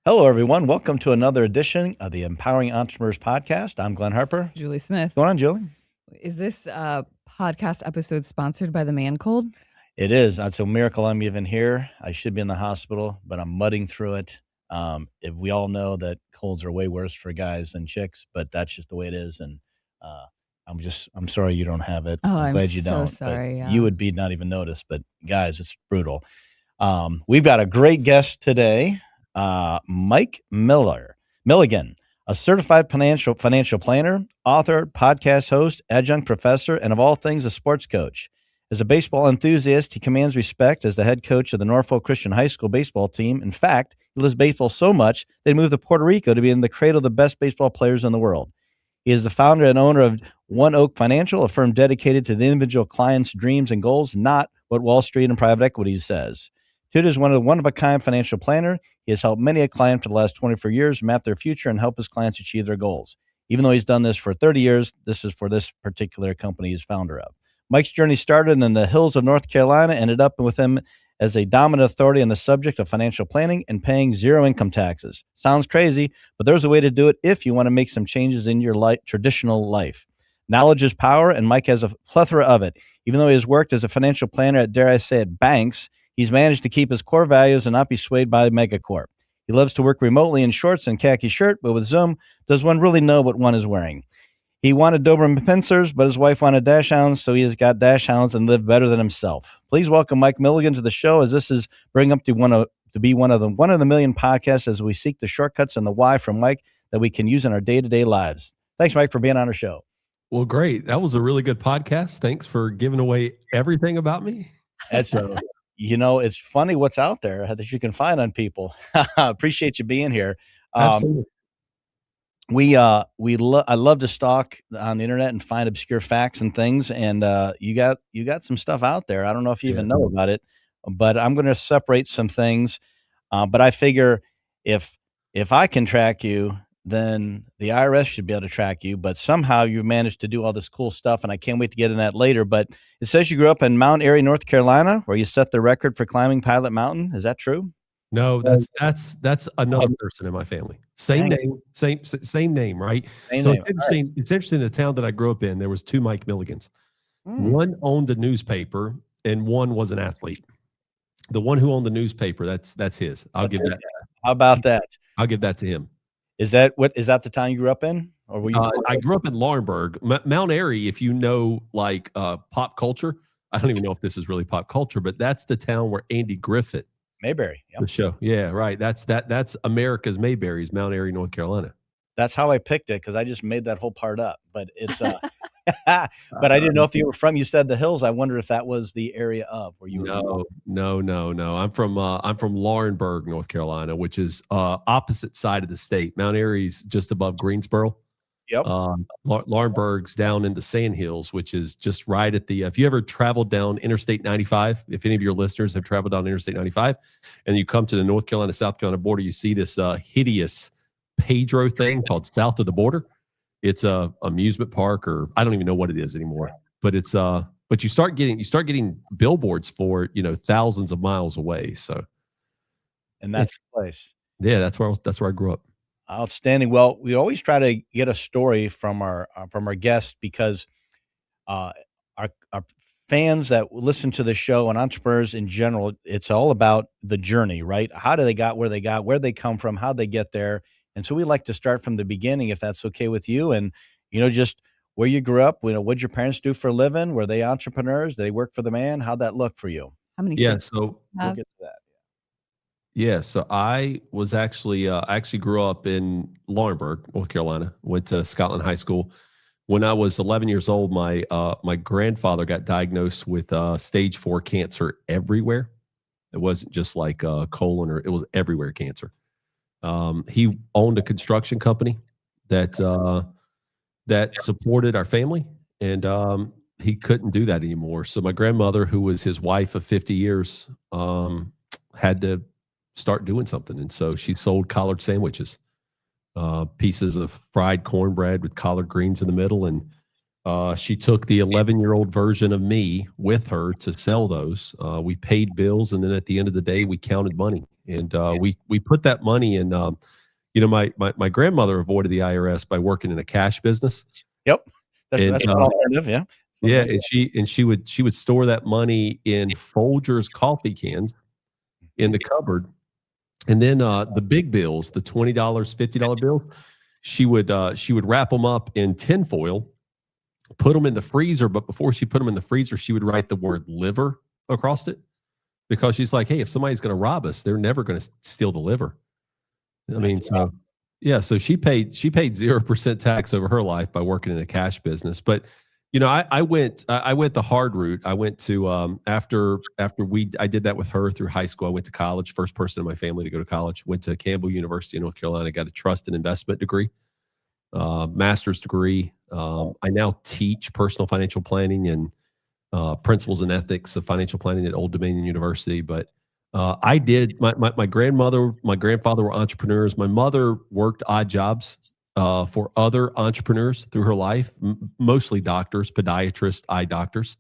Hello, everyone. Welcome to another edition of the Empowering Entrepreneurs Podcast. I'm Glenn Harper. Julie Smith. What's going on, Julie? Is this podcast episode sponsored by the man cold? It is. It's a miracle I'm even here. I should be in the hospital, but I'm mudding through it. If we all know that colds are way worse for guys than chicks, but that's just the way it is. And I'm sorry you don't have it. Oh, I'm glad you so don't. sorry. You would be not even noticed, but guys, it's brutal. We've got a great guest today. Mike Milligan, a certified financial planner, author, podcast host, adjunct professor, and of all things, a sports coach. As a baseball enthusiast, he commands respect as the head coach of the Norfolk Christian High School baseball team. In fact, he loves baseball so much they moved to Puerto Rico to be in the cradle of the best baseball players in the world. He is the founder and owner of One Oak Financial, a firm dedicated to the individual client's dreams and goals, not what Wall Street and private equity says. Tud is one of a kind financial planner. He has helped many a client for the last 24 years map their future and help his clients achieve their goals. Even though he's done this for 30 years, this is for this particular company he's founder of. Mike's journey started in the hills of North Carolina, ended up with him as a dominant authority on the subject of financial planning and paying zero income taxes. Sounds crazy, but there's a way to do it if you want to make some changes in your traditional life. Knowledge is power, and Mike has a plethora of it. Even though he has worked as a financial planner at, dare I say it, banks, he's managed to keep his core values and not be swayed by megacorp. He loves to work remotely in shorts and khaki shirt, but with Zoom, does one really know what one is wearing? He wanted Doberman Pinschers, but his wife wanted Dachshunds, so he has got Dachshunds and lived better than himself. Please welcome Mike Milligan to the show, as this is bring up to be one of the million podcasts as we seek the shortcuts and the why from Mike that we can use in our day-to-day lives. Thanks, Mike, for being on our show. Well, great. That was a really good podcast. Thanks for giving away everything about me. That's it's funny what's out there that you can find on people. Appreciate you being here. Absolutely. I love to stalk on the internet and find obscure facts and things. And you got some stuff out there. I don't know if you even know about it, but I'm going to separate some things. But I figure if I can track you, then the IRS should be able to track you. But somehow you've managed to do all this cool stuff, and I can't wait to get in that later. But it says you grew up in Mount Airy, North Carolina, where you set the record for climbing Pilot Mountain. Is that true? No, that's another person in my family. Same name, same name, right? Same name. It's interesting. The town that I grew up in, there was two Mike Milligans. One owned a newspaper, and one was an athlete. The one who owned the newspaper, that's his. I'll give that. How about that? I'll give that to him. Is that the town you grew up in, or were you? I grew up in Laurinburg, Mount Airy. If you know, like pop culture, I don't even know if this is really pop culture, but that's the town where Andy Griffith. Mayberry, yep. The show. Yeah, right. That's America's Mayberry's Mount Airy, North Carolina. That's how I picked it, because I just made that whole part up. But it's but I didn't know if you were from. You said the hills. I wonder if that was the area of where you were. No. I'm from Laurinburg, North Carolina, which is opposite side of the state. Mount Airy's just above Greensboro. Yep. Laurinburg's down in the Sandhills, which is just right at the. If you ever traveled down Interstate 95, if any of your listeners have traveled down Interstate 95, and you come to the North Carolina South Carolina border, you see this hideous Pedro thing called South of the Border. It's a amusement park, or I don't even know what it is anymore. But it's but you start getting billboards for thousands of miles away. So, and that's the place. Yeah, that's where I grew up. Outstanding. Well, we always try to get a story from our guests, because our fans that listen to the show and entrepreneurs in general, it's all about the journey, right? How do they got where they come from, how'd they get there? And so we like to start from the beginning, if that's okay with you, and just where you grew up. What'd your parents do for a living? Were they entrepreneurs? Did they work for the man? How'd that look for you? How many? So we'll get to that. Yeah, so I was actually grew up in Laurinburg, North Carolina. Went to Scotland High School. When I was 11 years old, my grandfather got diagnosed with stage 4 cancer everywhere. It wasn't just like colon, or it was everywhere cancer. He owned a construction company that supported our family, and he couldn't do that anymore. So my grandmother, who was his wife of 50 years, had to start doing something. And so she sold collard sandwiches, pieces of fried cornbread with collard greens in the middle. And She took the 11-year-old version of me with her to sell those. We paid bills, and then at the end of the day, we counted money, and we put that money in. My grandmother avoided the IRS by working in a cash business. Yep. That's And an alternative. Yeah. yeah, and she would store that money in Folgers coffee cans in the cupboard, and then the big bills, the $20, $50 bills, she would wrap them up in tinfoil, put them in the freezer. But before she put them in the freezer, she would write the word liver across it, because she's like, hey, if somebody's going to rob us, they're never going to steal the liver. I mean, so yeah, so she paid 0% tax over her life by working in a cash business. But I went the hard route. I went to after I did that with her through high school. I went to college, first person in my family to go to college. Went to Campbell University in North Carolina. Got a trust and investment degree, master's degree. I now teach personal financial planning and principles and ethics of financial planning at Old Dominion University. But I did. My grandmother, my grandfather were entrepreneurs. My mother worked odd jobs for other entrepreneurs through her life, mostly doctors, podiatrists, eye doctors.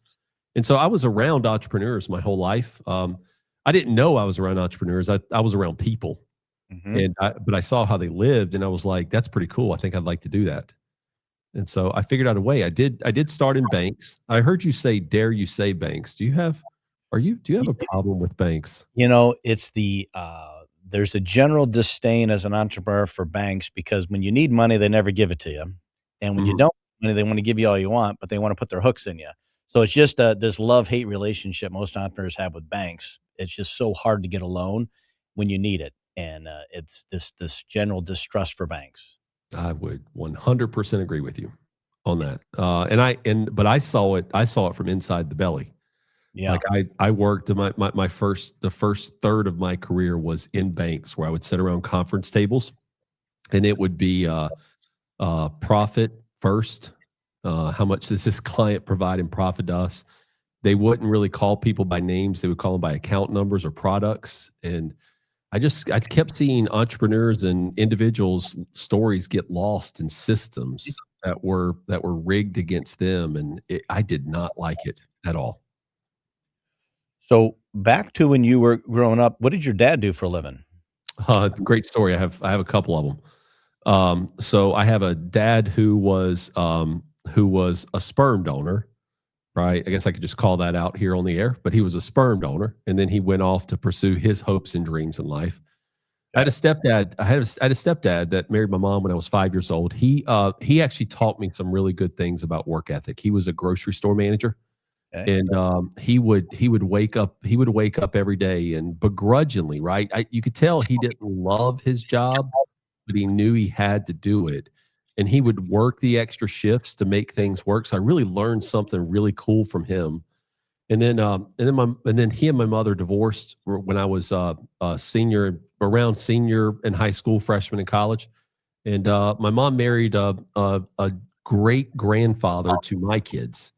And so I was around entrepreneurs my whole life. I didn't know I was around entrepreneurs. I was around people, but I saw how they lived, and I was like, that's pretty cool. I think I'd like to do that. And so I figured out a way. I did start in banks. I heard you say, dare you say banks. Do you have a problem with banks? It's there's a general disdain as an entrepreneur for banks, because when you need money, they never give it to you. And when you don't have money, they want to give you all you want, but they want to put their hooks in you. So it's just this love-hate relationship most entrepreneurs have with banks. It's just so hard to get a loan when you need it. And it's this general distrust for banks. I would 100% agree with you on that. But I saw it from inside the belly. Yeah. Like I worked the first third of my career was in banks, where I would sit around conference tables, and it would be profit first. How much does this client provide in profit to us? They wouldn't really call people by names. They would call them by account numbers or products. And I kept seeing entrepreneurs and individuals' stories get lost in systems that were rigged against them. And I did not like it at all. So back to when you were growing up, what did your dad do for a living? Great story. I have a couple of them. So I have a dad who was a sperm donor, right? I guess I could just call that out here on the air, but he was a sperm donor, and then he went off to pursue his hopes and dreams in life. I had a stepdad that married my mom when I was 5 years old. He actually taught me some really good things about work ethic. He was a grocery store manager. Okay. And he would wake up every day, and begrudgingly, right? You could tell he didn't love his job, but he knew he had to do it. And he would work the extra shifts to make things work. So I really learned something really cool from him. And then he and my mother divorced when I was senior in high school, freshman in college. And my mom married a great grandfather to my kids,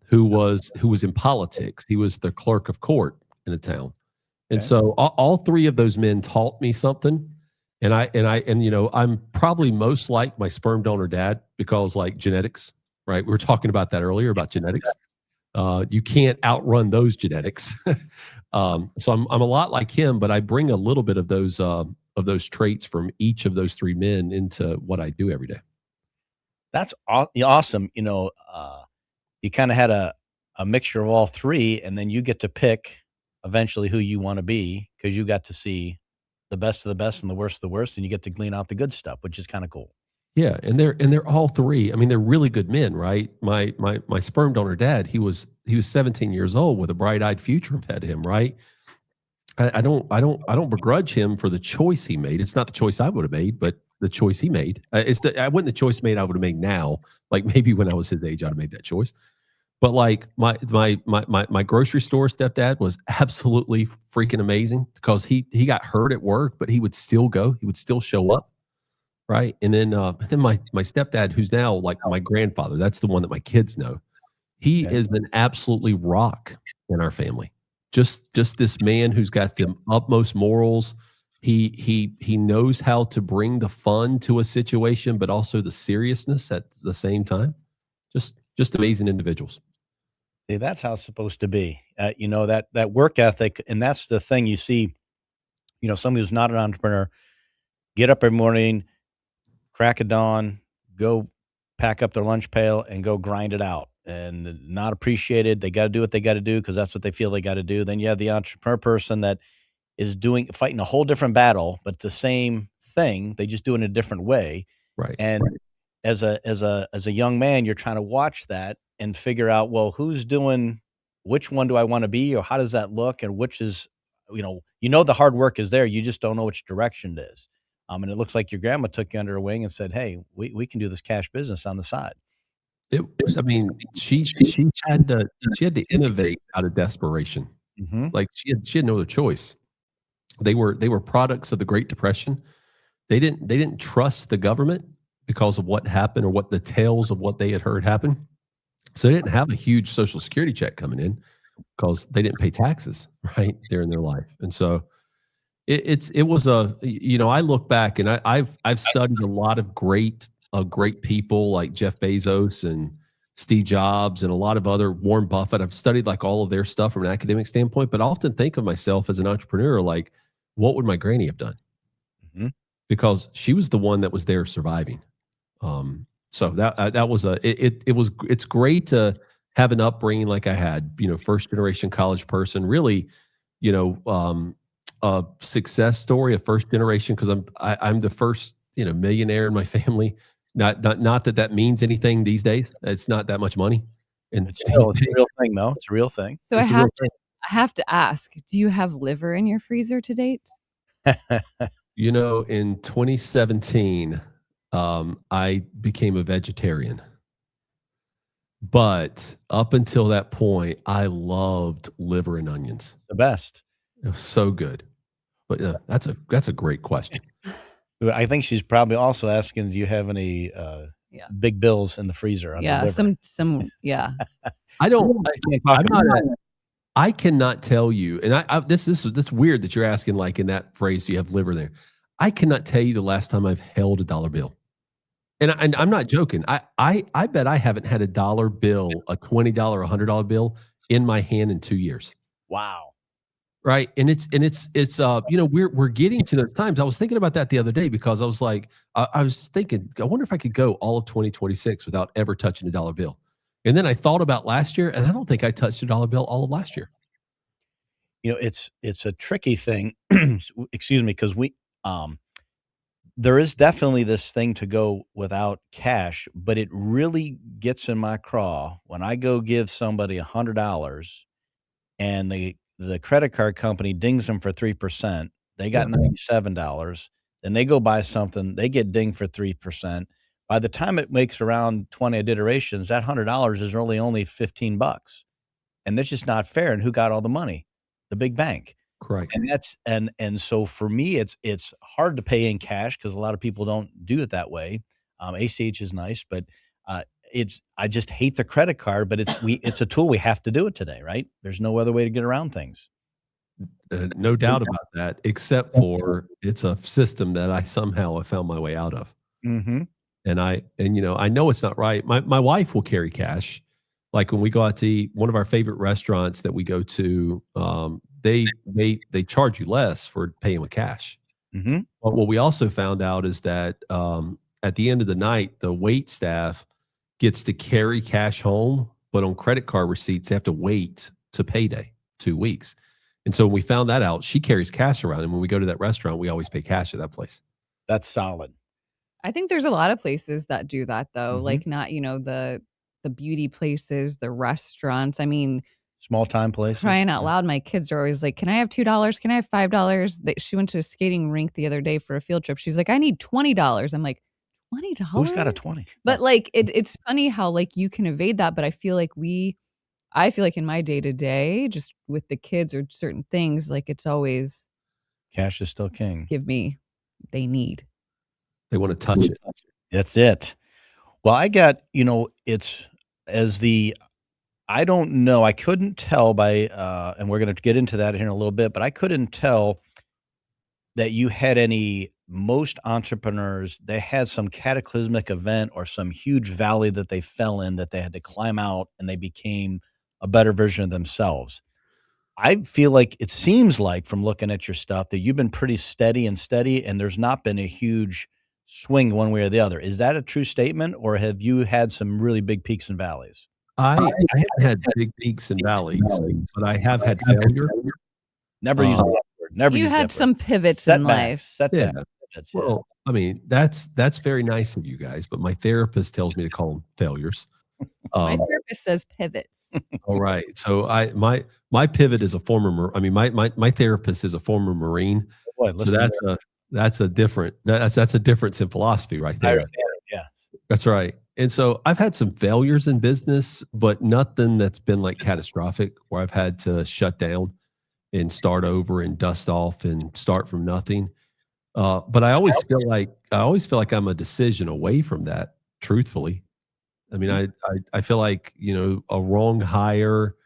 who was in politics. He was the clerk of court in the town. And so all three of those men taught me something. And I'm probably most like my sperm donor dad, because like genetics, right? We were talking about that earlier about genetics. You can't outrun those genetics. So I'm a lot like him, but I bring a little bit of those traits from each of those three men into what I do every day. That's awesome. You kind of had a mixture of all three, and then you get to pick eventually who you want to be, because you got to see the best of the best and the worst of the worst, and you get to glean out the good stuff, which is kind of cool. Yeah, and they're all three. I mean, they're really good men, right? My sperm donor dad, he was 17 years old with a bright-eyed future ahead of him, right? I don't begrudge him for the choice he made. It's not the choice I would have made, but the choice he made. I wasn't the choice made I would have made now. Like maybe when I was his age, I'd have made that choice. But like my grocery store stepdad was absolutely freaking amazing, because he got hurt at work, but he would still go. He would still show up, right? And then my stepdad, who's now like my grandfather, that's the one that my kids know. He is an absolutely rock in our family. Just this man who's got the utmost morals. He knows how to bring the fun to a situation, but also the seriousness at the same time. Just just amazing individuals. See, that's how it's supposed to be. That work ethic, and that's the thing you see. Somebody who's not an entrepreneur get up every morning, crack of dawn, go pack up their lunch pail, and go grind it out, and not appreciated. They got to do what they got to do because that's what they feel they got to do. Then you have the entrepreneur person that is fighting a whole different battle, but the same thing. They just do it in a different way. Right. And as a young man, you're trying to watch that and figure out, well, who's doing, which one do I want to be, or how does that look, and which is, the hard work is there. You just don't know which direction it is. And it looks like your grandma took you under her wing and said, "Hey, we can do this cash business on the side." It was, I mean, she had to innovate out of desperation. Mm-hmm. Like she had no other choice. They were products of the Great Depression. They didn't trust the government because of what happened or what the tales of what they had heard happen. So they didn't have a huge Social Security check coming in because they didn't pay taxes right during their life. And so it was I look back and I've studied a lot of great people like Jeff Bezos and Steve Jobs and a lot of other Warren Buffett. I've studied like all of their stuff from an academic standpoint, but I often think of myself as an entrepreneur, like what would my granny have done? Mm-hmm. Because she was the one that was there surviving. So that was it's great to have an upbringing like I had, first generation college person, really, a success story, a first generation, because I'm the first, millionaire in my family. Not that means anything these days. It's not that much money. And It's a real thing, though. It's a real thing. So I have to ask, do you have liver in your freezer to date? In 2017, I became a vegetarian. But up until that point, I loved liver and onions. The best. It was so good. But that's a great question. I think she's probably also asking, do you have any big bills in the freezer? Yeah, some. Yeah. I don't. I cannot tell you, and this is weird that you're asking like in that phrase. Do you have liver there? I cannot tell you the last time I've held a dollar bill, and I'm not joking. I bet I haven't had a dollar bill, a $20, $100 bill in my hand in 2 years. Wow. Right. And it's we're getting to those times. I was thinking about that the other day because I was like, I was thinking, I wonder if I could go all of 2026 without ever touching a dollar bill. And then I thought about last year, and I don't think I touched a dollar bill all of last year. It's a tricky thing. Excuse me, because there is definitely this thing to go without cash, but it really gets in my craw when I go give somebody $100 and the credit card company dings them for 3%. They got $97. Then they go buy something. They get dinged for 3%. By the time it makes around 20 iterations, that $100 is really only $15. And that's just not fair. And who got all the money? The big bank. Correct. And that's, and so for me, it's hard to pay in cash because a lot of people don't do it that way. ACH is nice, but, I just hate the credit card, but it's a tool. We have to do it today, right? There's no other way to get around things. No doubt about that, except for it's a system that I somehow have found my way out of. Mm-hmm. And I know it's not right. My wife will carry cash. Like when we go out to eat, one of our favorite restaurants that we go to, they charge you less for paying with cash. Mm-hmm. But what we also found out is that at the end of the night, the wait staff gets to carry cash home, but on credit card receipts, they have to wait to payday 2 weeks. And so when we found that out, she carries cash around. And when we go to that restaurant, we always pay cash at that place. That's solid. I think there's a lot of places that do that though. Mm-hmm. Like not, the beauty places, the restaurants. I mean, small time places. Crying out loud, my kids are always like, can I have $2? Can I have $5? She went to a skating rink the other day for a field trip. She's like, I need $20. I'm like, $20? Who's got a 20? But like, it's funny how like you can evade that. But I feel like in my day to day, just with the kids or certain things, like it's always cash is still king. Give me, they need. They want to touch it. That's it. Well, I got, I don't know. I couldn't tell by, and we're going to get into that here in a little bit, but I couldn't tell that you had most entrepreneurs, they had some cataclysmic event or some huge valley that they fell in that they had to climb out and they became a better version of themselves. I feel like it seems like from looking at your stuff that you've been pretty steady and there's not been a huge swing one way or the other. Is that a true statement or have you had some really big peaks and valleys? I haven't had big peaks and valleys, but I have had failure. Never use Uh, that word. Never You use had that some word. pivots in life. Yeah. Pivots, yeah. Well, I mean, that's very nice of you guys, but my therapist tells me to call them failures. My therapist says pivots. All right. So my pivot is a former my therapist is a former Marine. Boy, So listen, that's a difference in philosophy right I there. understand it, yeah. That's right. And so I've had some failures in business, but nothing that's been like catastrophic where I've had to shut down and start over and dust off and start from nothing. But I always feel like I'm a decision away from that, truthfully. I mean, I feel like, a wrong hire,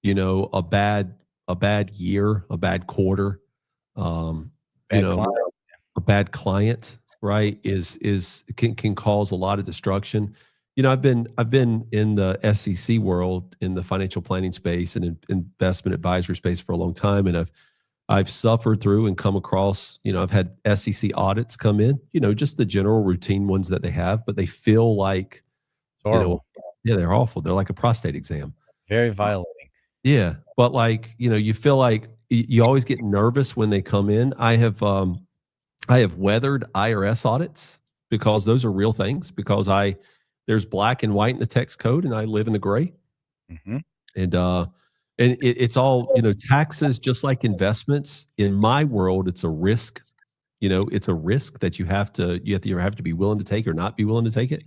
a bad year, a bad quarter, Bad client. a bad client, right, can cause a lot of destruction. I've been in the SEC world, in the financial planning space and investment advisory space for a long time, and I've suffered through and come across, I've had SEC audits come in, just the general routine ones that they have, but they feel like, It's horrible. yeah, they're awful. They're like a prostate exam. Very violating. Yeah, but like, you feel like you always get nervous when they come in. I have weathered IRS audits because those are real things. Because there's black and white in the tax code, and I live in the gray. Mhm. And it's all, taxes, just like investments. In my world, it's a risk. It's a risk that you have to be willing to take or not be willing to take it.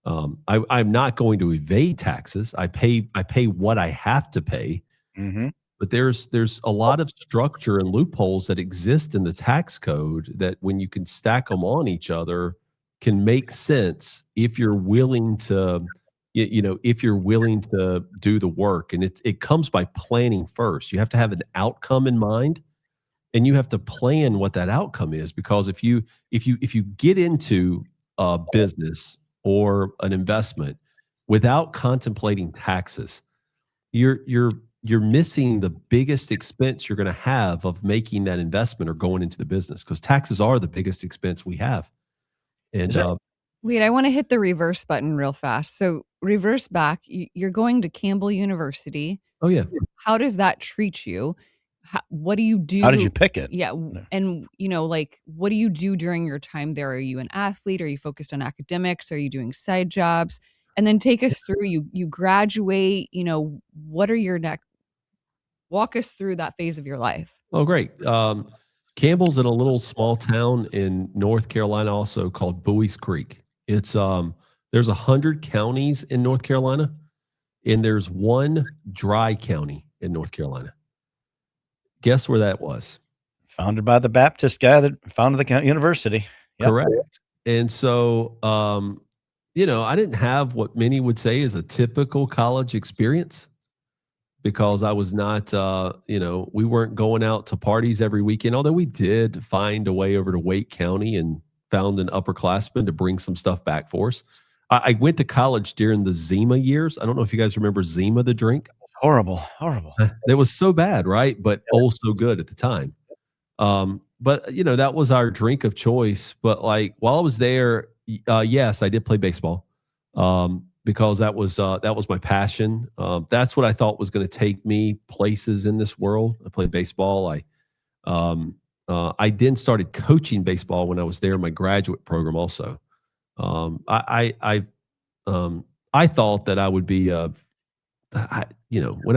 I'm not going to evade taxes. I pay what I have to pay. Mhm. But there's a lot of structure and loopholes that exist in the tax code that, when you can stack them on each other, can make sense if you're willing to, if you're willing to do the work. And it comes by planning first. You have to have an outcome in mind, and you have to plan what that outcome is. Because if you get into a business or an investment without contemplating taxes, you're missing the biggest expense you're going to have of making that investment or going into the business, because taxes are the biggest expense we have. And Wait, I want to hit the reverse button real fast. So reverse back. You're going to Campbell University. oh yeah, How does that treat you? What do you do? How did you pick it? Yeah. And, like, what do you do during your time there? Are you an athlete? Are you focused on academics? Are you doing side jobs? And then take us through, you graduate, what are your next, walk us through that phase of your life. oh great. Campbell's in a little small town in North Carolina, also called Bowie's Creek. It's there's 100 counties in North Carolina, and there's one dry county in North Carolina. Guess where that was? Founded by the Baptist guy that founded the university. Yep. Correct. And so, I didn't have what many would say is a typical college experience, because I was not, we weren't going out to parties every weekend, although we did find a way over to Wake County and found an upperclassman to bring some stuff back for us. I went to college during the Zima years. I don't know if you guys remember Zima, the drink. Horrible. It was so bad, right? But oh, so good at the time. But that was our drink of choice. But like, while I was there, yes, I did play baseball, because that was my passion. That's what I thought was going to take me places in this world. I played baseball. I then started coaching baseball when I was there in my graduate program. Also, I thought that I would be when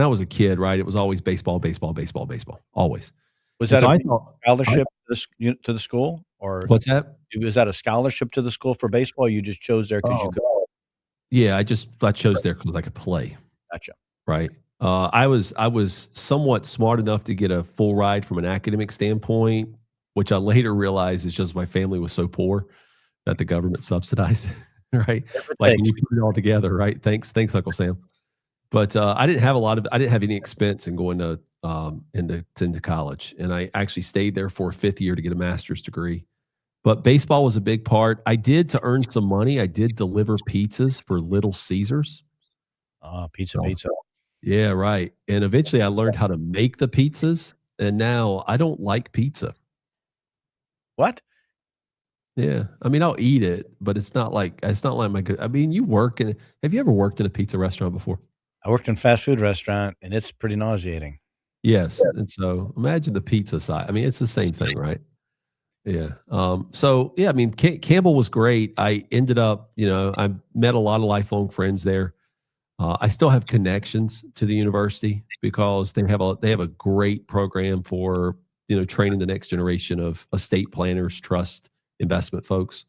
I was a kid, right? It was always baseball, always. Was And that so a I thought, scholarship to the school, or what's that? was that a scholarship to the school for baseball? You just chose there because you could. Yeah, I chose there because I could play. Gotcha. Right. I was somewhat smart enough to get a full ride from an academic standpoint, which I later realized is just my family was so poor that the government subsidized it. Right. Like, when you put it all together, right? Thanks, Uncle Sam. But I didn't have any expense in going to into college, and I actually stayed there for a fifth year to get a master's degree. But baseball was a big part. I did to earn some money. I did deliver pizzas for Little Caesars. Pizza, So, pizza. yeah, right. And eventually, I learned how to make the pizzas, and now I don't like pizza. What? Yeah, I mean, I'll eat it, but it's not like my good. I mean, have you ever worked in a pizza restaurant before? I worked in a fast food restaurant, and it's pretty nauseating. Yes, and so imagine the pizza side. I mean, it's the same thing, right? Yeah. So yeah, I mean, Campbell was great. I ended up, I met a lot of lifelong friends there. I still have connections to the university because they have a great program for training the next generation of estate planners, trust, investment folks.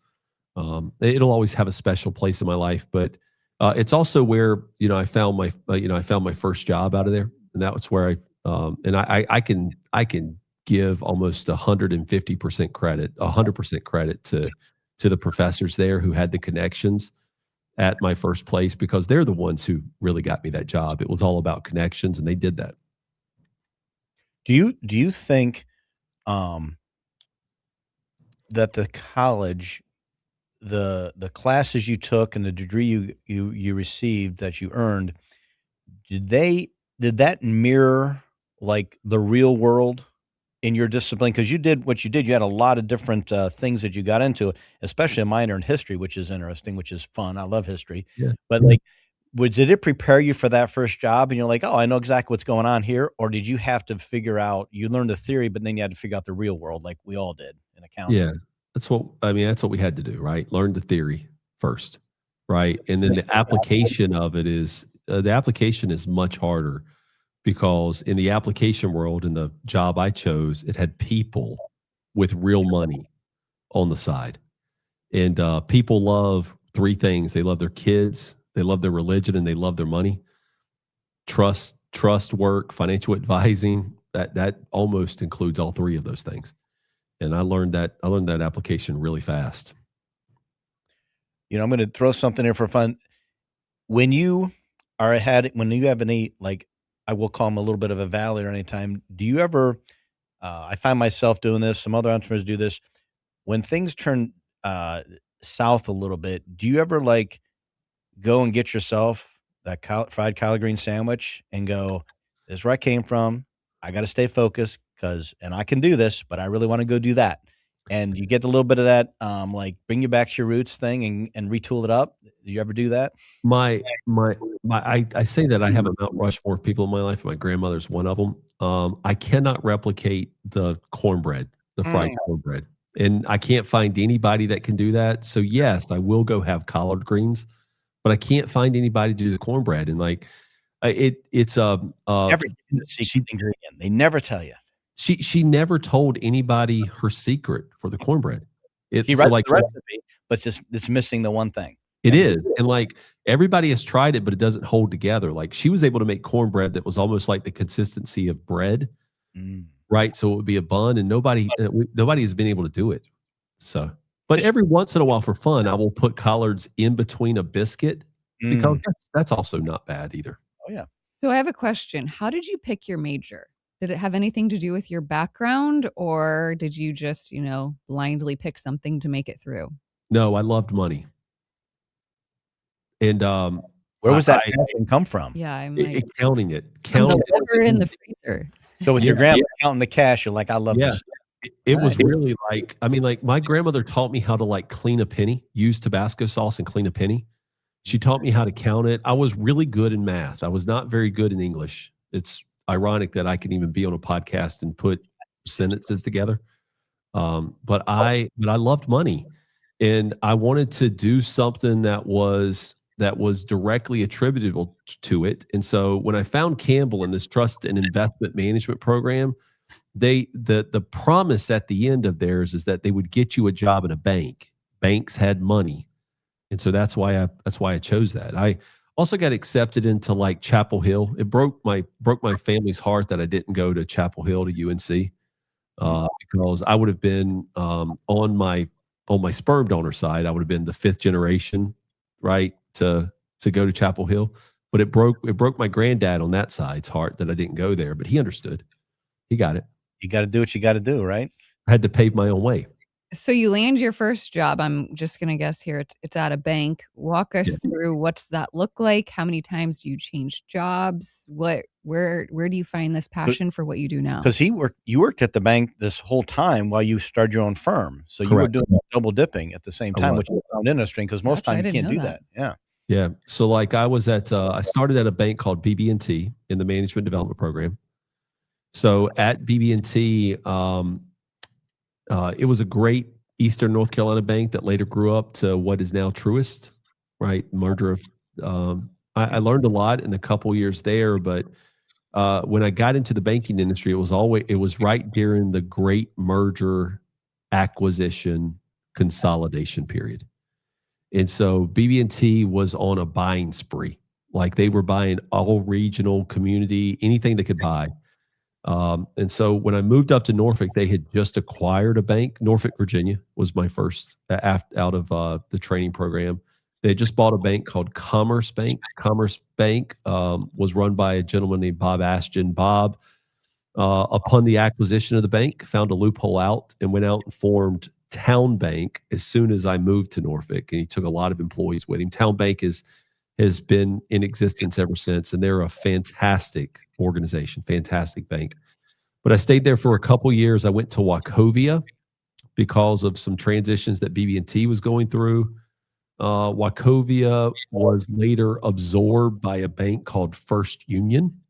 It'll always have a special place in my life, but it's also where I found my first job out of there, and that was where I can give almost 150% credit, 100% credit to the professors there who had the connections at my first place, because they're the ones who really got me that job. It was all about connections, and they did that. Do you think that the college, the classes you took and the degree you received that you earned, did that mirror like the real world in your discipline? Because you did what you did. You had a lot of different things that you got into, especially a minor in history, which is interesting, which is fun. I love history. Yeah. But like, did it prepare you for that first job? And you're like, oh, I know exactly what's going on here. Or did you have to figure out, you learned the theory, but then you had to figure out the real world like we all did in accounting? Yeah. That's what we had to do, right? Learn the theory first, right? And then the application of it is the application is much harder, because in the application world, in the job I chose, it had people with real money on the side. And people love three things: they love their kids, they love their religion, and they love their money. Trust work, financial advising, that almost includes all three of those things. And I learned that application really fast. I'm going to throw something in for fun. When you when you have any, like, I will call them a little bit of a valley or any time, do you ever, I find myself doing this, some other entrepreneurs do this, when things turn south a little bit, do you ever like go and get yourself that fried collard green sandwich and go, this is where I came from. I got to stay focused and I can do this, but I really want to go do that. And you get a little bit of that, like bring you back to your roots thing and retool it up. Do you ever do that? I say that I have a Mount Rushmore of people in my life. My grandmother's one of them. I cannot replicate the cornbread, the fried cornbread, and I can't find anybody that can do that. So yes, I will go have collard greens, but I can't find anybody to do the cornbread. And like, it's Everything the secret ingredient. They never tell you. She never told anybody her secret for the cornbread. She writes the recipe, but just it's missing the one thing. It is. And like, everybody has tried it, but it doesn't hold together. Like, she was able to make cornbread that was almost like the consistency of bread, right? So it would be a bun, and nobody has been able to do it. So, but every once in a while for fun, I will put collards in between a biscuit, because that's also not bad either. Oh yeah. So I have a question. How did you pick your major? Did it have anything to do with your background, or did you just, blindly pick something to make it through? No, I loved money. And where was that passion come from? Yeah, I'm like, counting it. the liver in the freezer. So with your grandma counting the cash, you're like, I love this. It was really like, I mean, like, my grandmother taught me how to like clean a penny, use Tabasco sauce and clean a penny. She taught me how to count it. I was really good in math. I was not very good in English. It's ironic that I can even be on a podcast and put sentences together. But I loved money, and I wanted to do something that was directly attributable to it. And so when I found Campbell in this trust and investment management program, the promise at the end of theirs is that they would get you a job in a bank. Banks had money. And so that's why I chose that. I also got accepted into like Chapel Hill. It broke my family's heart that I didn't go to Chapel Hill, to UNC, because I would have been on my sperm donor side. I would have been the fifth generation, right, to go to Chapel Hill. But it broke my granddad on that side's heart that I didn't go there, but he understood. He got it. You got to do what you got to do, right? I had to pave my own way. So you land your first job. I'm just gonna guess here. It's at a bank. Walk us through what's that look like? How many times do you change jobs? Where do you find this passion for what you do now? Because you worked at the bank this whole time while you started your own firm. So you were Correct. doing double dipping at the same time, which I found interesting because most Gotcha, I times you didn't can't know do that. that. Yeah. Yeah. So like I was at, I started at a bank called BB&T in the management development program. So at BB&T, it was a great Eastern North Carolina bank that later grew up to what is now Truist, right? Merger of, I learned a lot in the couple years there, but when I got into the banking industry, it was right during the great merger acquisition consolidation period. And so BB&T was on a buying spree. Like they were buying all regional community, anything they could buy. And so when I moved up to Norfolk, they had just acquired a bank. Norfolk, Virginia was my first out of the training program. They had just bought a bank called Commerce Bank. Commerce Bank was run by a gentleman named Bob Ashton. Bob, upon the acquisition of the bank, found a loophole out and went out and formed Town Bank as soon as I moved to Norfolk. And he took a lot of employees with him. Town Bank has been in existence ever since, and they're a fantastic organization, fantastic bank. But I stayed there for a couple years. I went to Wachovia because of some transitions that BB&T was going through. Wachovia was later absorbed by a bank called First Union.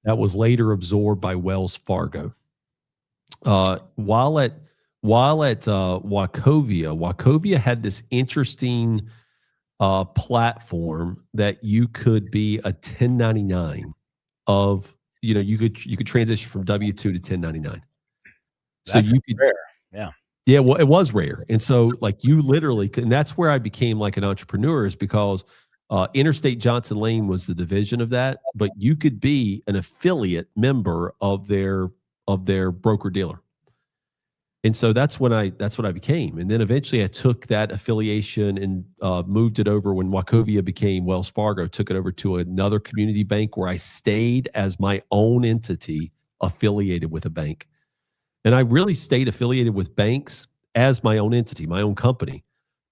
That was later absorbed by Wells Fargo. While at Wachovia had this interesting platform that you could be a 1099 of, you could transition from W-2 to 1099. That's so you could rare. Yeah. Yeah, well, it was rare. And so like you literally could, and that's where I became like an entrepreneur, is because Interstate Johnson Lane was the division of that, but you could be an affiliate member of their broker dealer. And so that's what I became. And then eventually I took that affiliation and moved it over when Wachovia became Wells Fargo, took it over to another community bank where I stayed as my own entity affiliated with a bank. And I really stayed affiliated with banks as my own entity, my own company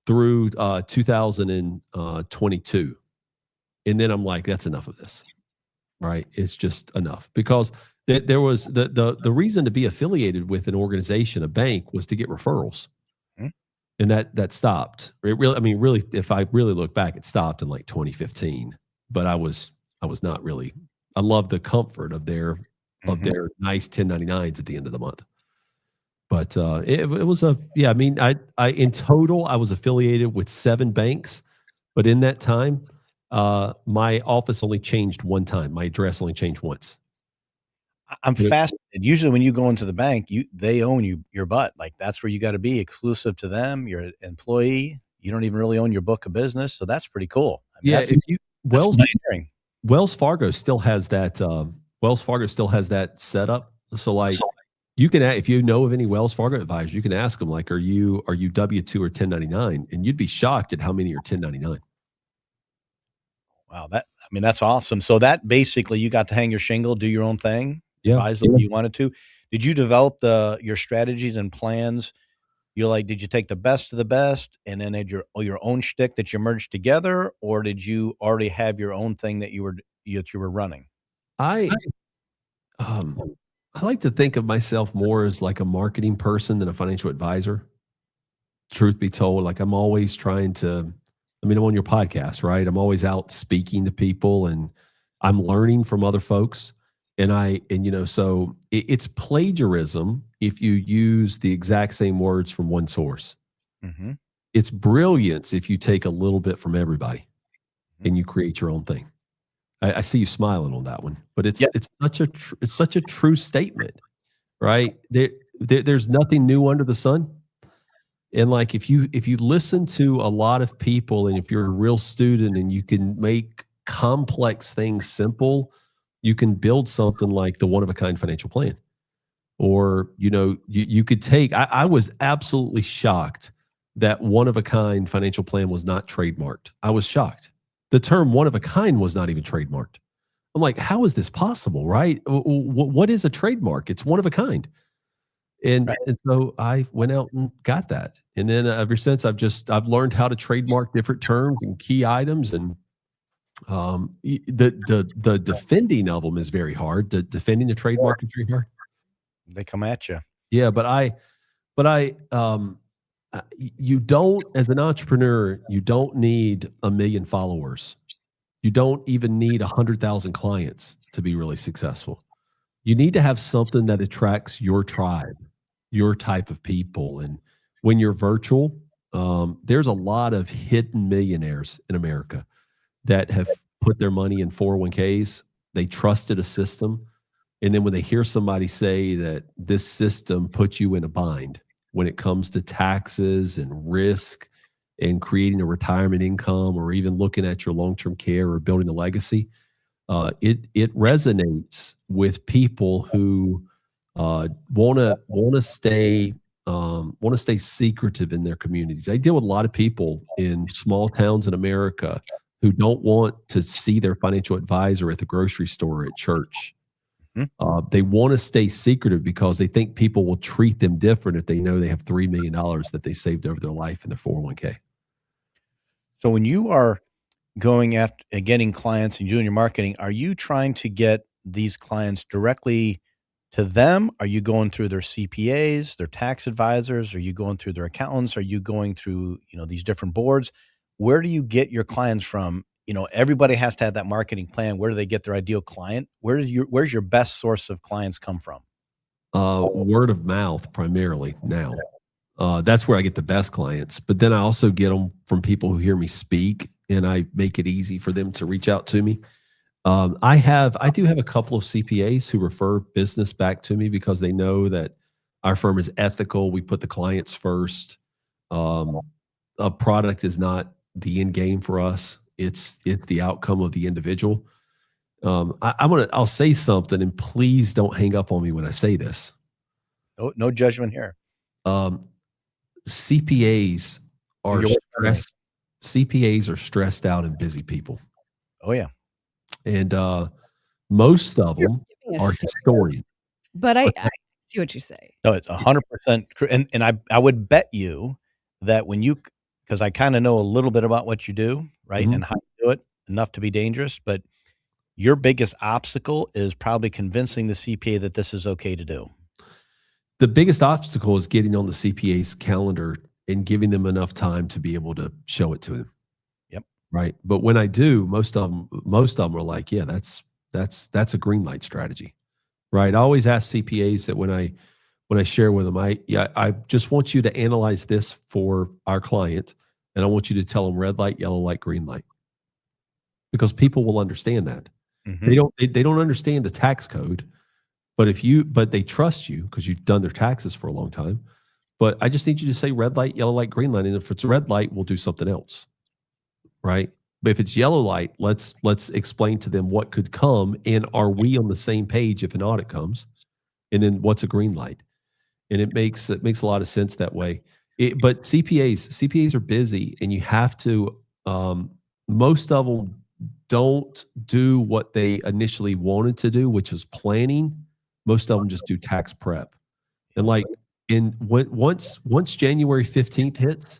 through 2022. And then I'm like, that's enough of this, right? It's just enough, because there was the reason to be affiliated with an organization, a bank, was to get referrals. And that stopped. Really, if I really look back, it stopped in like 2015. But I was not really. I love the comfort of their nice 1099s at the end of the month. But it was I in total I was affiliated with 7 banks, but in that time, my office only changed one time. My address only changed once. I'm fascinated. Usually when you go into the bank, they own your butt. Like that's where you got to be, exclusive to them. You're an employee. You don't even really own your book of business. So that's pretty cool. Wells Fargo still has that. Wells Fargo still has that setup. So like you can, if you know of any Wells Fargo advisors, you can ask them like, are you W-2 or 1099? And you'd be shocked at how many are 1099. Wow. That's awesome. So that basically you got to hang your shingle, do your own thing. Advise them you wanted to. Did you develop your strategies and plans? Did you take the best of the best and then had your own shtick that you merged together, or did you already have your own thing that you were running? I like to think of myself more as like a marketing person than a financial advisor. Truth be told, like I'm always trying to, I'm on your podcast, right? I'm always out speaking to people and I'm learning from other folks. So it's plagiarism if you use the exact same words from one source. Mm-hmm. It's brilliance if you take a little bit from everybody and you create your own thing. I see you smiling on that one, but it's such a true statement, right? There's nothing new under the sun. And like if you listen to a lot of people, and if you're a real student and you can make complex things simple, you can build something like the one-of-a-kind financial plan. Or, you could take, I was absolutely shocked that one-of-a-kind financial plan was not trademarked. I was shocked. The term one of a kind was not even trademarked. I'm like, how is this possible, right? What is a trademark? It's one of a kind. And Right. and so I went out and got that. And then ever since I've learned how to trademark different terms and key items. And the defending of them is very hard. Defending the trademark is very hard. They come at you. Yeah, you don't, as an entrepreneur, you don't need 1 million followers. You don't even need 100,000 clients to be really successful. You need to have something that attracts your tribe, your type of people. And when you're virtual, there's a lot of hidden millionaires in America that have put their money in 401ks. They trusted a system. And then when they hear somebody say that this system puts you in a bind when it comes to taxes and risk and creating a retirement income or even looking at your long-term care or building a legacy, it resonates with people who want to stay secretive in their communities. I deal with a lot of people in small towns in America who don't want to see their financial advisor at the grocery store or at church. They want to stay secretive because they think people will treat them different if they know they have $3 million that they saved over their life in their 401k. So when you are going after getting clients and doing your marketing, are you trying to get these clients directly to them? Are you going through their CPAs, their tax advisors? Are you going through their accountants? Are you going through, these different boards? Where do you get your clients from? Everybody has to have that marketing plan. Where do they get their ideal client? Where's your best source of clients come from? Word of mouth primarily now. That's where I get the best clients. But then I also get them from people who hear me speak, and I make it easy for them to reach out to me. I do have a couple of CPAs who refer business back to me because they know that our firm is ethical. We put the clients first. A product is not the end game for us. It's the outcome of the individual. I'll say something, and please don't hang up on me when I say this. No judgment here. CPAs are stressed. CPAs are stressed out and busy people. Oh yeah. And most of them are historians. But I see what you say. No, it's 100% true. And I would bet you that because I kind of know a little bit about what you do, right? Mm-hmm. And how you do it, enough to be dangerous, but your biggest obstacle is probably convincing the CPA that this is okay to do. The biggest obstacle is getting on the CPA's calendar and giving them enough time to be able to show it to them. Yep. Right. But when I do, most of them are like, yeah, that's a green light strategy. Right. I always ask CPAs that when I share with them, I just want you to analyze this for our client, and I want you to tell them red light, yellow light, green light, because people will understand that. Mm-hmm. They don't understand the tax code, but they trust you because you've done their taxes for a long time. But I just need you to say red light, yellow light, green light, and if it's red light, we'll do something else, right? But if it's yellow light, let's explain to them what could come, and are we on the same page if an audit comes, and then what's a green light. And it makes a lot of sense that way. But CPAs are busy, and you have to. Most of them don't do what they initially wanted to do, which was planning. Most of them just do tax prep. And once January 15th hits,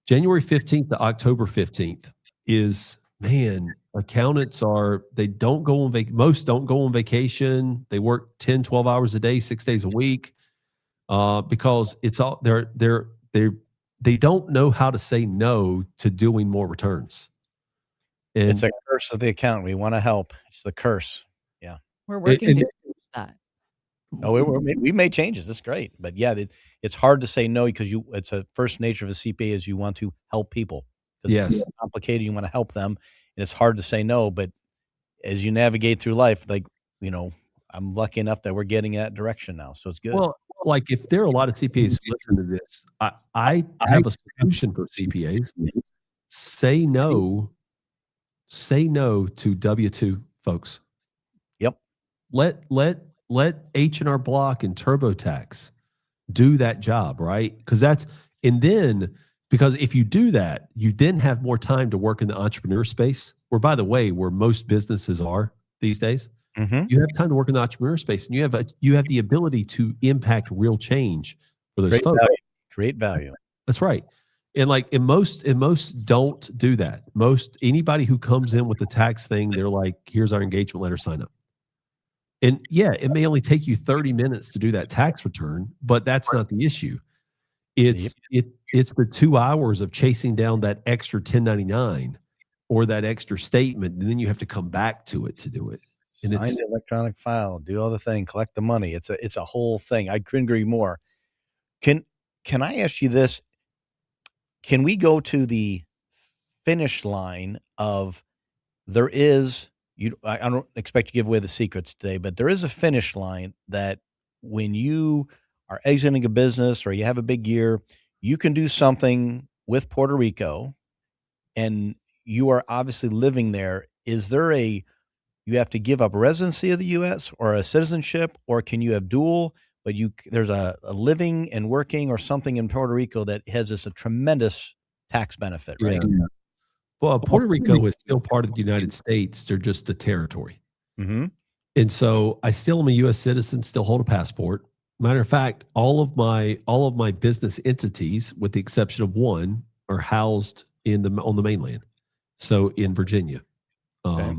January 15th to October 15th is, man, accountants don't go on most don't go on vacation. They work 10, 12 hours a day, 6 days a week. Because it's all they don't know how to say no to doing more returns. And it's a curse of the accountant. We want to help. It's the curse. Yeah, we're working to change that. No, we made changes. That's great, but yeah, it's hard to say no because it's a first nature of a CPA is you want to help people. Yes, it's complicated. You want to help them, and it's hard to say no. But as you navigate through life, I'm lucky enough that we're getting in that direction now, so it's good. Well, like if there are a lot of CPAs who listen to this, I have a solution for CPAs. Say no to W-2 folks. Yep. Let H&R Block and TurboTax do that job, right? And then Because if you do that, you then have more time to work in the entrepreneur space, where, by the way, where most businesses are these days. Mm-hmm. You have time to work in the entrepreneur space, and you have the ability to impact real change for those Great folks. value. Great value. That's right. And most don't do that. Anybody who comes in with the tax thing, they're like, here's our engagement letter, sign up. And yeah, it may only take you 30 minutes to do that tax return, but that's not the issue. It's the 2 hours of chasing down that extra 1099 or that extra statement, and then you have to come back to it to do it. And Sign the electronic file, do all the thing, collect the money. It's a whole thing. I couldn't agree more. Can I ask you this? Can we go to the finish line of I don't expect to give away the secrets today, but there is a finish line that when you are exiting a business or you have a big year, you can do something with Puerto Rico and you are obviously living there. Is there you have to give up residency of the U.S. or a citizenship, or can you have dual, but there's a living and working or something in Puerto Rico that has a tremendous tax benefit, right? Yeah. Well, Puerto Rico is still part of the United States. They're just the territory. Mm-hmm. And so I still am a U.S. citizen, still hold a passport. Matter of fact, all of my business entities, with the exception of one, are housed on the mainland. So in Virginia. Okay.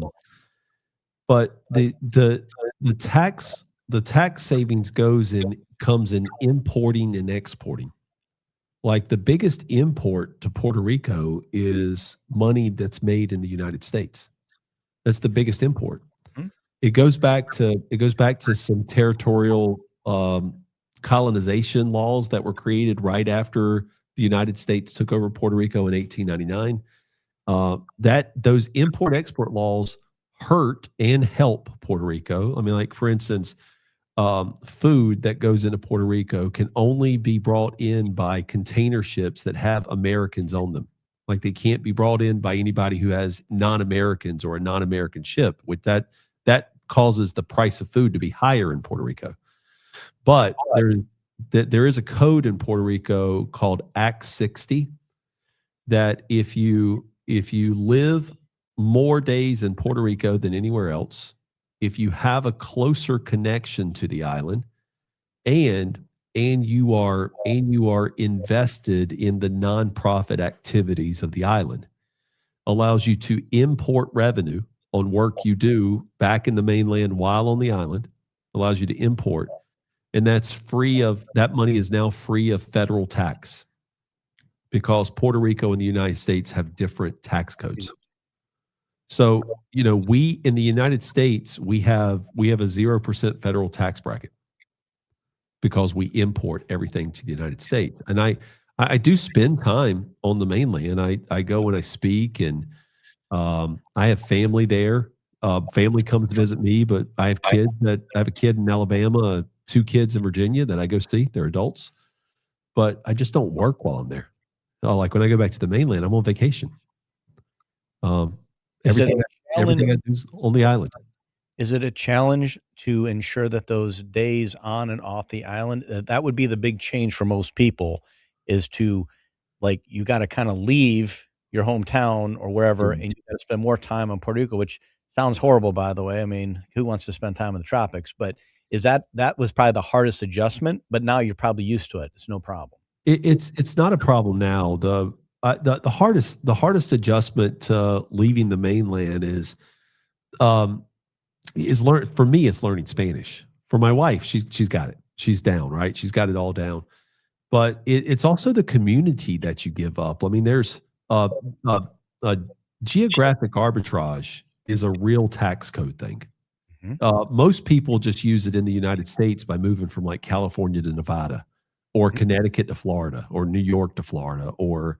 But the tax savings comes in importing and exporting. Like the biggest import to Puerto Rico is money that's made in the United States. That's the biggest import. Mm-hmm. It goes back to some territorial colonization laws that were created right after the United States took over Puerto Rico in 1899. Those import-export laws hurt and help Puerto Rico. I mean, like, for instance, food that goes into Puerto Rico can only be brought in by container ships that have Americans on them. Like, they can't be brought in by anybody who has non-Americans or a non-American ship. With that causes the price of food to be higher in Puerto Rico. But there is a code in Puerto Rico called Act 60 that if you live more days in Puerto Rico than anywhere else, if you have a closer connection to the island, and you are invested in the nonprofit activities of the island, allows you to import revenue on work you do back in the mainland while on the island, allows you to import, and that money is now free of federal tax, because Puerto Rico and the United States have different tax codes. So, we in the United States, we have a 0% federal tax bracket because we import everything to the United States. And I do spend time on the mainland. I go and I speak, and I have family there. Family comes to visit me, but I have I have a kid in Alabama, 2 kids in Virginia that I go see. They're adults, but I just don't work while I'm there. Like when I go back to the mainland, I'm on vacation. Everything I do is on the island. Is it a challenge to ensure that those days on and off the island, that would be the big change for most people, is to, like, you got to kind of leave your hometown or wherever, and you got to spend more time on Puerto Rico, which sounds horrible, by the way. I mean, who wants to spend time in the tropics? But is that was probably the hardest adjustment, but now you're probably used to it. It's no problem. It's not a problem now. The hardest adjustment to leaving the mainland is for me, it's learning Spanish. For my wife, she's got it. She's down, right? She's got it all down. But it's also the community that you give up. I mean, there's a geographic arbitrage is a real tax code thing. Mm-hmm. Most people just use it in the United States by moving from like California to Nevada, or Connecticut to Florida, or New York to Florida, or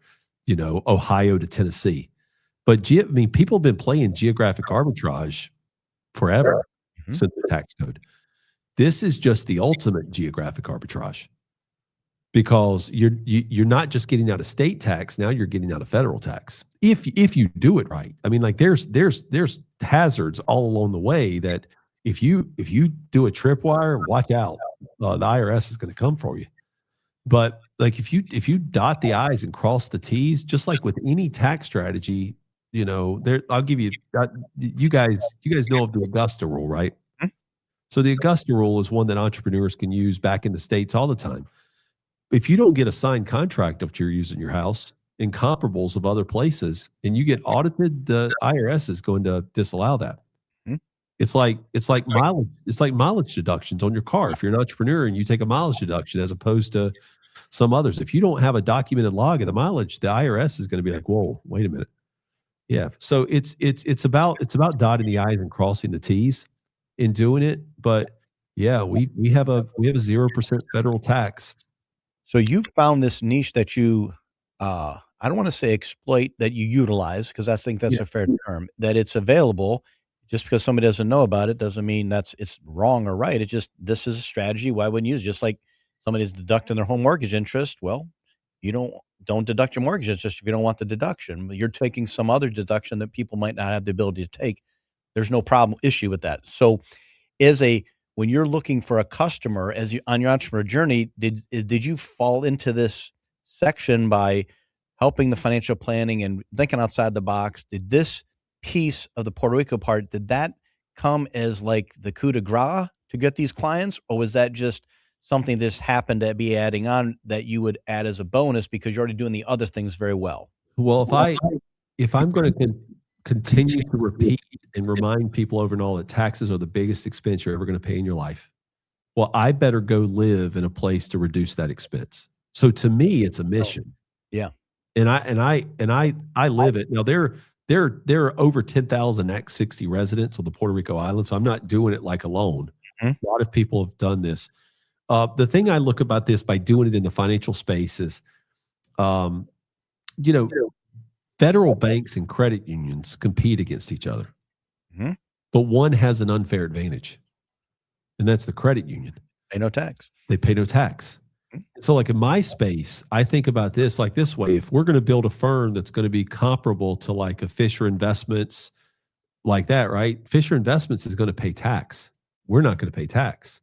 Ohio to Tennessee. But people have been playing geographic arbitrage forever since the tax code. This is just the ultimate geographic arbitrage, because you're not just getting out of state tax, now you're getting out of federal tax if you do it right. I mean, like, there's hazards all along the way that if you do a tripwire, watch out, the IRS is going to come for you. But like if you dot the I's and cross the T's, just like with any tax strategy, there I'll give you you guys know of the Augusta rule, right? Mhm. So the Augusta rule is one that entrepreneurs can use back in the States all the time. If you don't get a signed contract of what you're using your house in comparables of other places and you get audited, the IRS is going to disallow that. Mhm. It's like mileage deductions on your car. If you're an entrepreneur and you take a mileage deduction as opposed to some others, if you don't have a documented log of the mileage, the IRS is going to be like, "Whoa, wait a minute." Yeah. So it's about dotting the I's and crossing the T's in doing it. But yeah, we have a 0% federal tax. So you found this niche that you, I don't want to say exploit, that you utilize, because I think that's Yeah. a fair term, that it's available. Just because somebody doesn't know about it doesn't mean it's wrong or right. It's just, this is a strategy. Why wouldn't you use it? Just like somebody's deducting their home mortgage interest. Well, you don't deduct your mortgage interest if you don't want the deduction. But you're taking some other deduction that people might not have the ability to take. There's no problem issue with that. So when you're looking for a customer as you on your entrepreneur journey, did you fall into this section by helping the financial planning and thinking outside the box? Did this piece of the Puerto Rico part, did that come as like the coup de grace to get these clients, or was that just something that just happened to be adding on that you would add as a bonus because you're already doing the other things very well? Well, if I'm going to continue to repeat and remind people over and all that taxes are the biggest expense you're ever going to pay in your life, well, I better go live in a place to reduce that expense. So to me, it's a mission. Yeah. And I live it. Now there are over 10,000 Act 60 residents on the Puerto Rico island, so I'm not doing it like alone. Mhm. A lot of people have done this. The thing I look about this by doing it in the financial space is, um, you know, federal banks and credit unions compete against each other, Mhm. but one has an unfair advantage, and that's the credit union. Pay no tax. They pay no tax. Mhm. So, like in my space, I think about this like this way: if we're going to build a firm that's going to be comparable to like a Fisher Investments, like that, right? Fisher Investments is going to pay tax. We're not going to pay tax.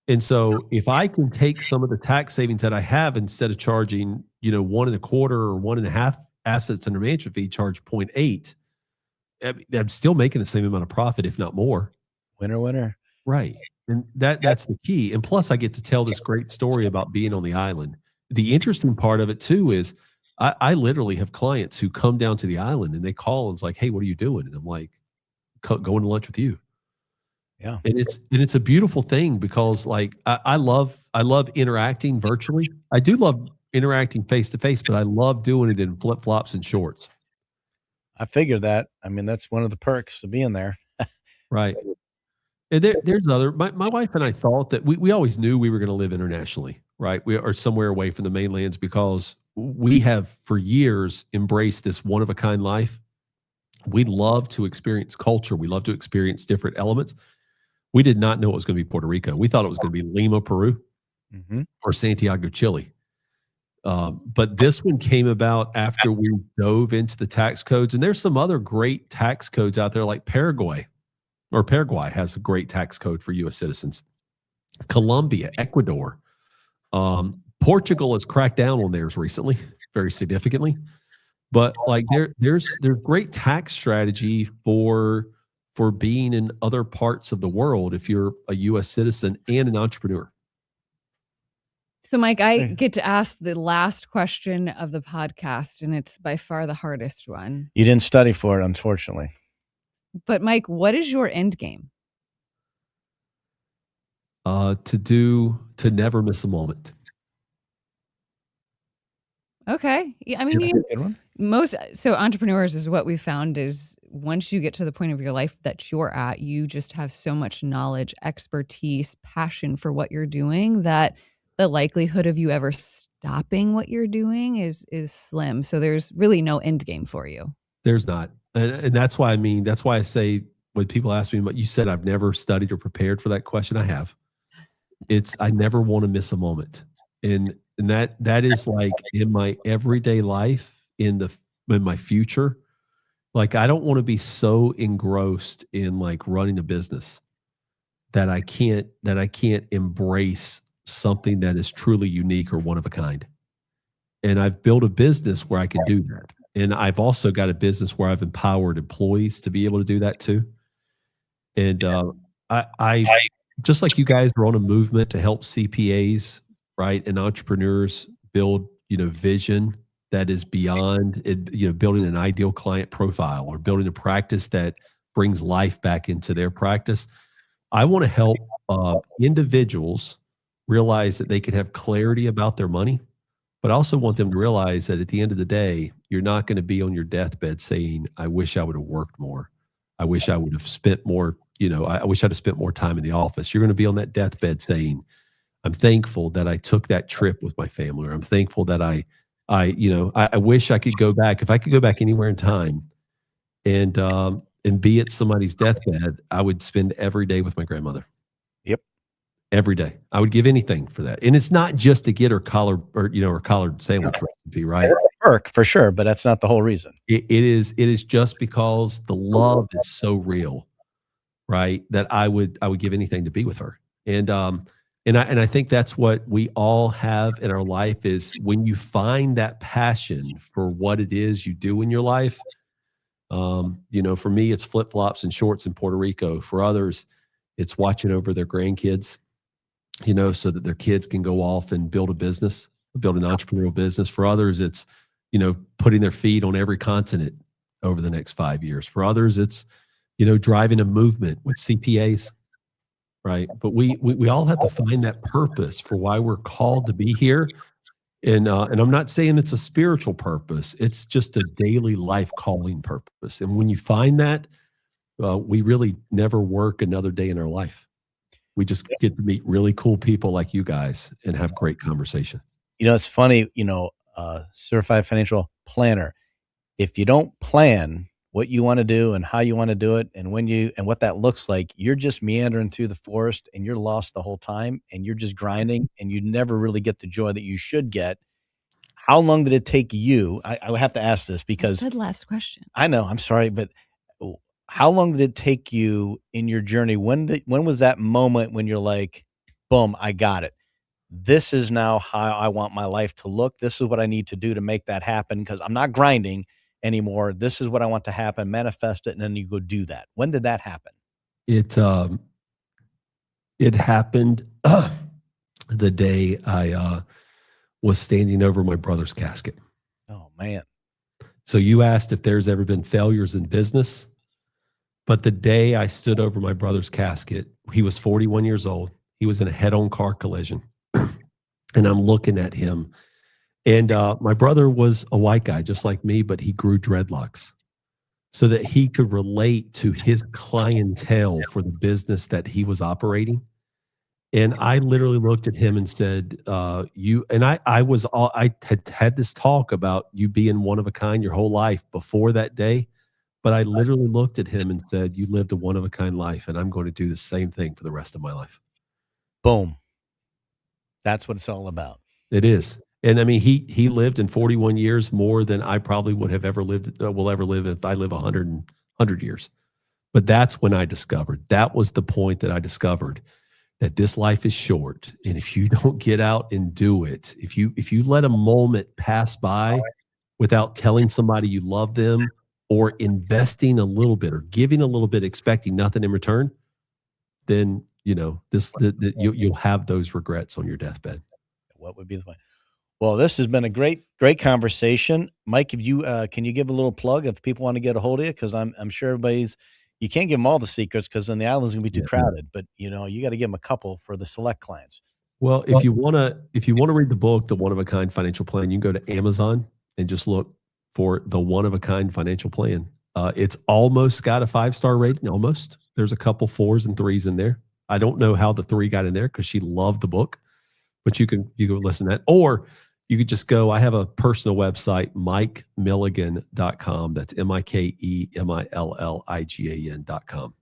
And so, if I can take some of the tax savings that I have instead of charging, 1.25 or 1.5 assets under management fee, charge 0.8, I'm still making the same amount of profit, if not more. Winner, winner. Right. And that's the key. And plus I get to tell this great story about being on the island. The interesting part of it too is I literally have clients who come down to the island and they call and it's like, "Hey, what are you doing?" And I'm like, Going to lunch with you." Yeah. And it's a beautiful thing because like I love interacting virtually. I do love interacting face to face, but I love doing it in flip flops and shorts. I figured that. I mean, that's one of the perks of being there. Right. And there's other. My wife and I thought that we always knew we were going to live internationally, right? We are somewhere away from the mainlands because we have for years embraced this one of a kind life. We love to experience culture. We love to experience different elements. We did not know it was going to be Puerto Rico. We thought it was going to be Lima, Peru, Mhm. or Santiago, Chile. But this one came about after we dove into the tax codes. And there's some other great tax codes out there, like Paraguay has a great tax code for U.S. citizens. Colombia, Ecuador, Portugal has cracked down on theirs recently, very significantly. But like there's great tax strategy for being in other parts of the world if you're a U.S. citizen and an entrepreneur. So, Mike, I Yeah. get to ask the last question of the podcast, and it's by far the hardest one. You didn't study for it, unfortunately. But, Mike, what is your end game? To never miss a moment. Okay. Yeah, I mean, Yeah, good one. so entrepreneurs is what we found is once you get to the point of your life that you're at, you just have so much knowledge, expertise, passion for what you're doing that the likelihood of you ever stopping what you're doing is slim. So there's really no end game for you. There's not. And that's why that's why I say when people ask me, you said I've never studied or prepared for that question. I have. I never want to miss a moment. And that is like in my everyday life, in my future. Like I don't want to be so engrossed in like running a business that I can't embrace something that is truly unique or one of a kind. And I've built a business where I can do that. And I've also got a business where I've empowered employees to be able to do that too. And I just like you guys are on a movement to help CPAs, right, and entrepreneurs build, vision that is beyond it, building an ideal client profile or building a practice that brings life back into their practice. I want to help individuals realize that they can have clarity about their money, but I also want them to realize that at the end of the day, you're not going to be on your deathbed saying, I wish I would have worked more. I wish I would have spent more, I wish I'd have spent more time in the office. You're going to be on that deathbed saying, I'm thankful that I took that trip with my family, or I'm thankful that I wish I could go back. If I could go back anywhere in time and be at somebody's deathbed, I would spend every day with my grandmother. Yep. Every day. I would give anything for that. And it's not just to get her collar or collared sandwich recipe, right? Work for sure, but that's not the whole reason. It is just because the love is so real, right? That I would give anything to be with her. And I think that's what we all have in our life is when you find that passion for what it is you do in your life. For me, it's flip-flops and shorts in Puerto Rico. For others, it's watching over their grandkids, so that their kids can go off and build a business, build an entrepreneurial business. For others, it's, putting their feet on every continent over the next 5 years. For others, it's, driving a movement with CPAs, right? But we all have to find that purpose for why we're called to be here. And I'm not saying it's a spiritual purpose. It's just a daily life calling purpose. And when you find that, we really never work another day in our life. We just get to meet really cool people like you guys and have great conversation. It's funny, certified financial planner. If you don't plan what you want to do and how you want to do it and and what that looks like, you're just meandering through the forest and you're lost the whole time and you're just grinding and you never really get the joy that you should get. How long did it take you? I have to ask this I because said last question. I know, I'm sorry, but how long did it take you in your journey? When was that moment when you're like, boom, I got it. This is now how I want my life to look. This is what I need to do to make that happen because I'm not grinding anymore. This is what I want to happen, manifest it, and then you go do that. When did that happen? It happened the day I was standing over my brother's casket. Oh, man. So you asked if there's ever been failures in business, but the day I stood over my brother's casket, he was 41 years old. He was in a head-on car collision. And I'm looking at him. And my brother was a white guy, just like me, but he grew dreadlocks so that he could relate to his clientele for the business that he was operating. And I literally looked at him and said, I had this talk about you being one of a kind your whole life before that day. But I literally looked at him and said, you lived a one of a kind life, and I'm going to do the same thing for the rest of my life. Boom. That's what it's all about. It is. And I mean, he lived in 41 years more than I probably would have ever lived, will ever live if I live 100 years. But that's when I discovered, that was the point that I discovered that this life is short. And if you don't get out and do it, if you let a moment pass by without telling somebody you love them or investing a little bit or giving a little bit, expecting nothing in return, then, you'll have those regrets on your deathbed. What would be the point? Well, this has been a great conversation. Mike, if you can you give a little plug if people want to get a hold of you? Because I'm sure you can't give them all the secrets because then the island's gonna be too crowded. But you got to give them a couple for the select clients. Well, if you wanna read the book, The One of a Kind Financial Plan, you can go to Amazon and just look for The One of a Kind Financial Plan. It's almost got a 5-star rating. Almost. There's a couple 4s and 3s in there. I don't know how the 3 got in there because she loved the book, but you can listen to that. Or you could just go, I have a personal website, MikeMilligan.com. That's MikeMilligan.com.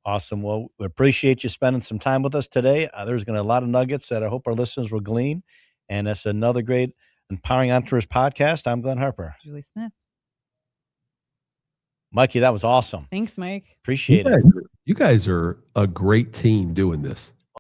Awesome. Well, we appreciate you spending some time with us today. There's going to be a lot of nuggets that I hope our listeners will glean. And it's another great Empowering Entrepreneurs podcast. I'm Glenn Harper. Julie Smith. Mikey, that was awesome. Thanks, Mike. Appreciate it. You guys are a great team doing this.